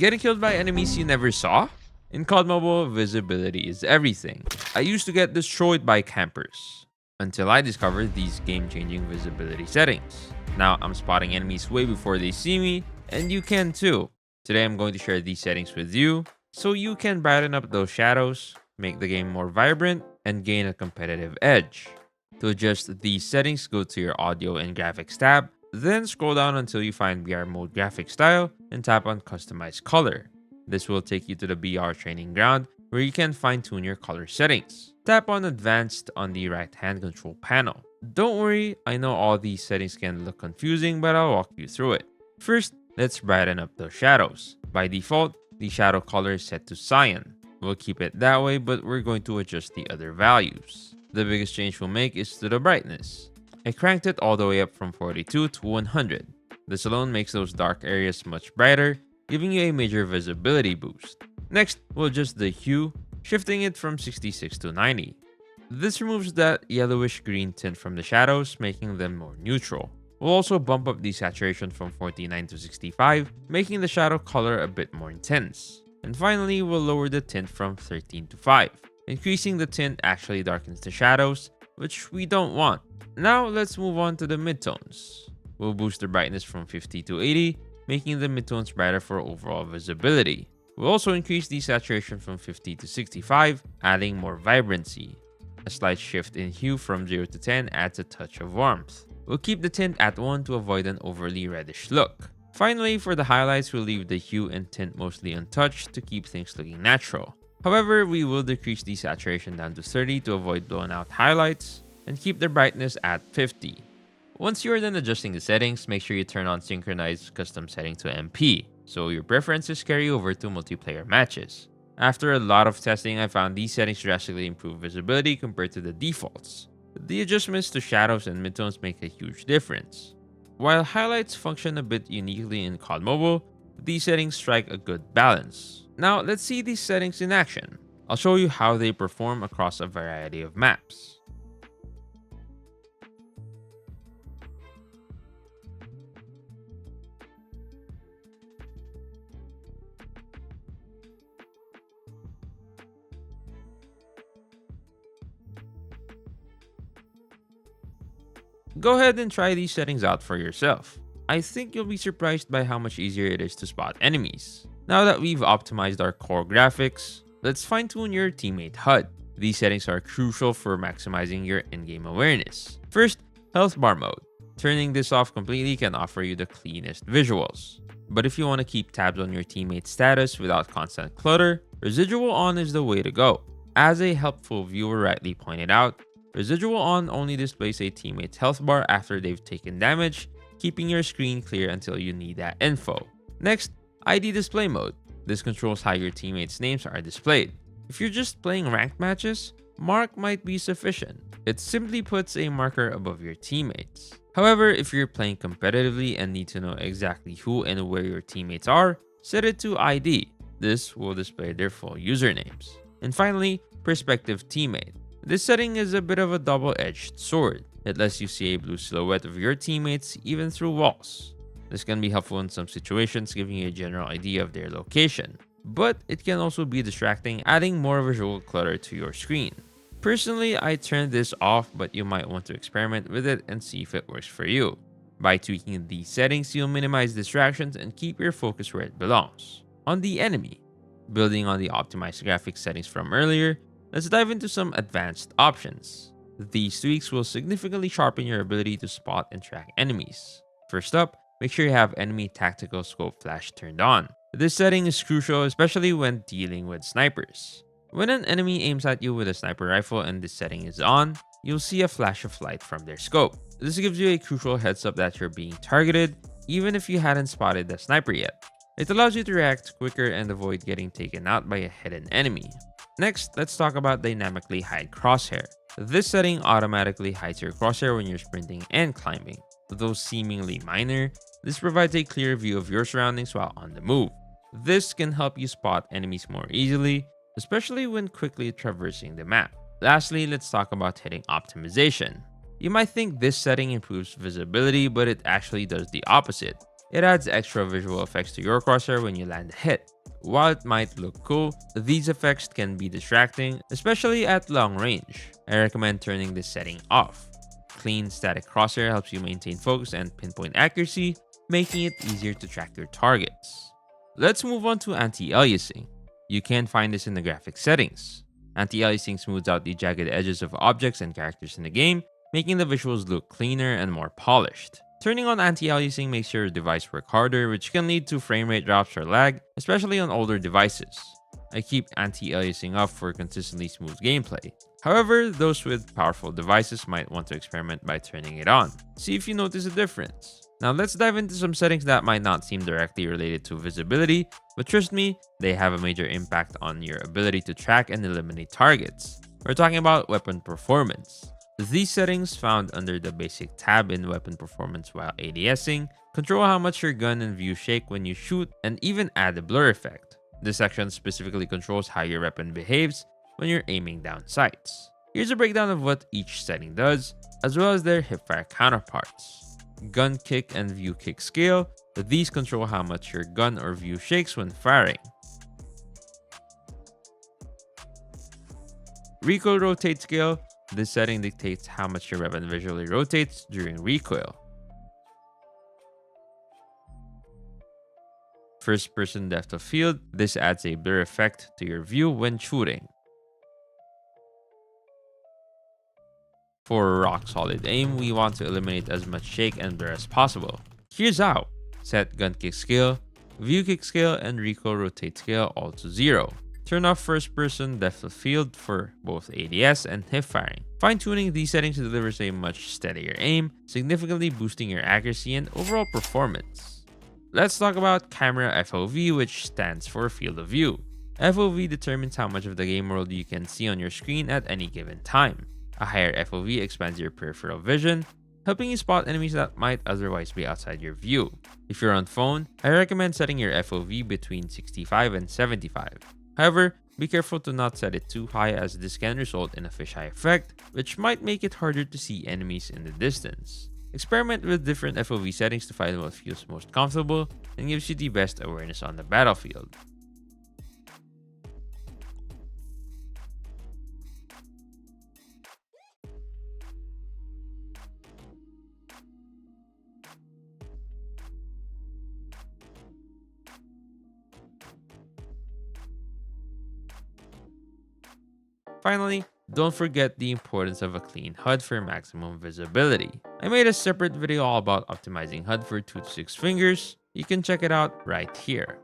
Getting killed by enemies you never saw? In COD Mobile, visibility is everything. I used to get destroyed by campers until I discovered these game-changing visibility settings. Now I'm spotting enemies way before they see me, and you can too. Today I'm going to share these settings with you so you can brighten up those shadows, make the game more vibrant, and gain a competitive edge. To adjust these settings, go to your audio and graphics tab, then scroll down until you find VR mode graphic style and tap on customize color. This will take you to the BR training ground where you can fine-tune your color settings. Tap on advanced on the right hand control panel. Don't worry, I know all these settings can look confusing, but I'll walk you through it. First, let's brighten up the shadows. By default, the shadow color is set to cyan. We'll keep it that way, but we're going to adjust the other values. The biggest change we'll make is to the brightness. I cranked it all the way up from 42 to 100. This alone makes those dark areas much brighter, giving you a major visibility boost. Next, we'll adjust the hue, shifting it from 66 to 90. This removes that yellowish green tint from the shadows, making them more neutral. We'll also bump up the saturation from 49 to 65, making the shadow color a bit more intense. And finally, we'll lower the tint from 13 to 5. Increasing the tint actually darkens the shadows, which we don't want. Now let's move on to the midtones. We'll boost the brightness from 50 to 80, making the midtones brighter for overall visibility. We'll also increase the saturation from 50 to 65, adding more vibrancy. A slight shift in hue from 0 to 10 adds a touch of warmth. We'll keep the tint at 1 to avoid an overly reddish look. Finally, for the highlights, we'll leave the hue and tint mostly untouched to keep things looking natural. However, we will decrease the saturation down to 30 to avoid blown out highlights and keep the brightness at 50. Once you are done adjusting the settings, make sure you turn on synchronize custom setting to MP, so your preferences carry over to multiplayer matches. After a lot of testing, I found these settings drastically improve visibility compared to the defaults. The adjustments to shadows and midtones make a huge difference. While highlights function a bit uniquely in COD Mobile, these settings strike a good balance. Now let's see these settings in action. I'll show you how they perform across a variety of maps. Go ahead and try these settings out for yourself. I think you'll be surprised by how much easier it is to spot enemies. Now that we've optimized our core graphics, let's fine-tune your teammate HUD. These settings are crucial for maximizing your in-game awareness. First, health bar mode. Turning this off completely can offer you the cleanest visuals. But if you want to keep tabs on your teammate's status without constant clutter, residual on is the way to go. As a helpful viewer rightly pointed out, residual on only displays a teammate's health bar after they've taken damage, keeping your screen clear until you need that info. Next, ID display mode. This controls how your teammates' names are displayed. If you're just playing ranked matches, mark might be sufficient. It simply puts a marker above your teammates. However, if you're playing competitively and need to know exactly who and where your teammates are, set it to ID. This will display their full usernames. And finally, perspective teammate. This setting is a bit of a double-edged sword. It lets you see a blue silhouette of your teammates even through walls. This can be helpful in some situations, giving you a general idea of their location. But it can also be distracting, adding more visual clutter to your screen. Personally, I turned this off, but you might want to experiment with it and see if it works for you. By tweaking these settings, you'll minimize distractions and keep your focus where it belongs, on the enemy. Building on the optimized graphics settings from earlier, let's dive into some advanced options. These tweaks will significantly sharpen your ability to spot and track enemies. First up, make sure you have enemy tactical scope flash turned on. This setting is crucial, especially when dealing with snipers. When an enemy aims at you with a sniper rifle and this setting is on, you'll see a flash of light from their scope. This gives you a crucial heads up that you're being targeted, even if you hadn't spotted the sniper yet. It allows you to react quicker and avoid getting taken out by a hidden enemy. Next, let's talk about dynamically hide crosshair. This setting automatically hides your crosshair when you're sprinting and climbing. Though seemingly minor, this provides a clear view of your surroundings while on the move. This can help you spot enemies more easily, especially when quickly traversing the map. Lastly, let's talk about hitting optimization. You might think this setting improves visibility, but it actually does the opposite. It adds extra visual effects to your crosshair when you land a hit. While it might look cool, these effects can be distracting, especially at long range. I recommend turning this setting off. Clean static crosshair helps you maintain focus and pinpoint accuracy, making it easier to track your targets. Let's move on to anti-aliasing. You can find this in the graphics settings. Anti-aliasing smooths out the jagged edges of objects and characters in the game, making the visuals look cleaner and more polished. Turning on anti-aliasing makes your device work harder, which can lead to frame rate drops or lag, especially on older devices. I keep anti-aliasing up for consistently smooth gameplay. However, those with powerful devices might want to experiment by turning it on. See if you notice a difference. Now let's dive into some settings that might not seem directly related to visibility, but trust me, they have a major impact on your ability to track and eliminate targets. We're talking about weapon performance. These settings, found under the basic tab in weapon performance while ADSing, control how much your gun and view shake when you shoot and even add a blur effect. This section specifically controls how your weapon behaves when you're aiming down sights. Here's a breakdown of what each setting does, as well as their hipfire counterparts. Gun kick and view kick scale. These control how much your gun or view shakes when firing. Recoil rotate scale. This setting dictates how much your weapon visually rotates during recoil. First person depth of field. This adds a blur effect to your view when shooting. For rock solid aim, we want to eliminate as much shake and blur as possible. Here's how. Set gun kick scale, view kick scale, and recoil rotate scale all to 0. Turn off first person depth of field for both ADS and hip firing. Fine-tuning these settings delivers a much steadier aim, significantly boosting your accuracy and overall performance. Let's talk about camera FOV, which stands for field of view. FOV determines how much of the game world you can see on your screen at any given time. A higher FOV expands your peripheral vision, helping you spot enemies that might otherwise be outside your view. If you're on phone, I recommend setting your FOV between 65 and 75. However, be careful to not set it too high, as this can result in a fisheye effect, which might make it harder to see enemies in the distance. Experiment with different FOV settings to find what feels most comfortable and gives you the best awareness on the battlefield. Finally, don't forget the importance of a clean HUD for maximum visibility. I made a separate video all about optimizing HUD for 2 to 6 fingers. You can check it out right here.